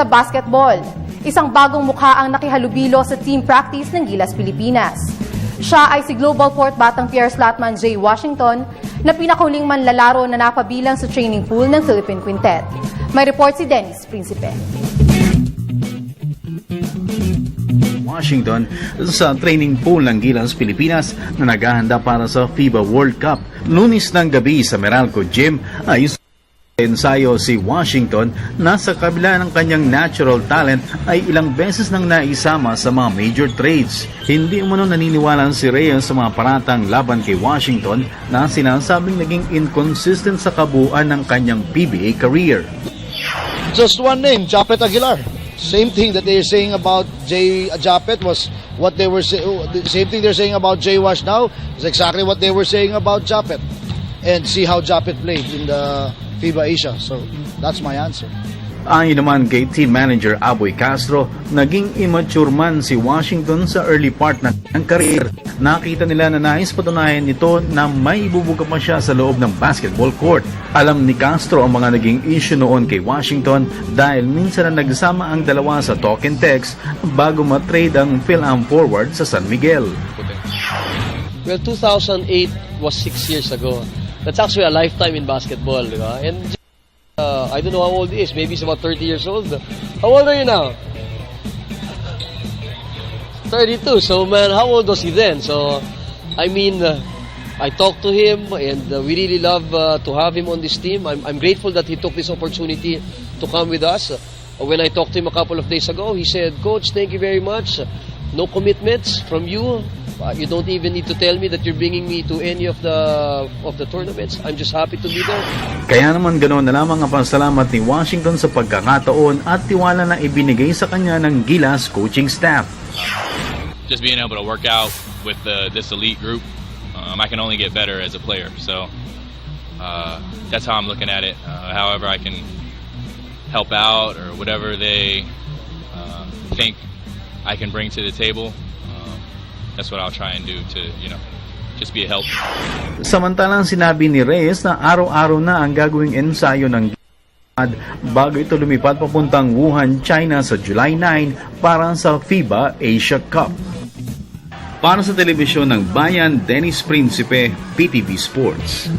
Sa basketball, isang bagong mukha ang nakihalubilo sa team practice ng Gilas Pilipinas. Siya ay si Global Port Batang Pierre Slatman J. Washington na pinakahuling manlalaro na napabilang sa training pool ng Philippine Quintet. May report si Dennis Principe. Washington sa training pool ng Gilas Pilipinas na naghahanda para sa FIBA World Cup. Lunes ng gabi sa Meralco Gym ay ensayo si Washington na sa kabila ng kanyang natural talent ay ilang beses nang naisama sa mga major trades. Hindi umano naniniwala si Reyes sa mga paratang laban kay Washington na sinasabing naging inconsistent sa kabuuan ng kanyang PBA career. Just one name, Japet Aguilar. Same thing that they're saying about Jay Japet was what they were saying. The same thing they're saying about Jay Wash now is exactly what they were saying about Japet. And see how Japet played in the FIBA Asia. So that's my answer. Ayon naman kay team manager Aboy Castro, naging immature man si Washington sa early part ng career. Nakita nila na nais patunayan nito na may ibubuga pa siya sa loob ng basketball court. Alam ni Castro ang mga naging issue noon kay Washington dahil minsan na nagsama ang dalawa sa talk and text bago matrade ang Phil-Am forward sa San Miguel. Well, 2008 was 6 years ago. That's actually a lifetime in basketball, di ba? And I don't know how old he is. Maybe he's about 30 years old. How old are you now? 32. So, man, how old was he then? So, I mean, I talked to him, and we really love to have him on this team. I'm grateful that he took this opportunity to come with us. When I talked to him a couple of days ago, he said, "Coach, thank you very much. No commitments from you. You don't even need to tell me that you're bringing me to any of the tournaments. I'm just happy to be there." Kaya naman ganoon na lamang ang pasalamat ni Washington sa pagkakataon at tiwala na ibinigay sa kanya ng Gilas coaching staff. Just being able to work out with this elite group, I can only get better as a player. So that's how I'm looking at it. However I can help out or whatever they think I can bring to the table, that's what I'll try and do to, just be a help. Samantalang sinabi ni Reyes na araw-araw na ang gagawing ensayo ng bago ito lumipad papuntang Wuhan, China sa July 9 para sa FIBA Asia Cup. Para sa telebisyon ng Bayan, Dennis Principe, PTV Sports.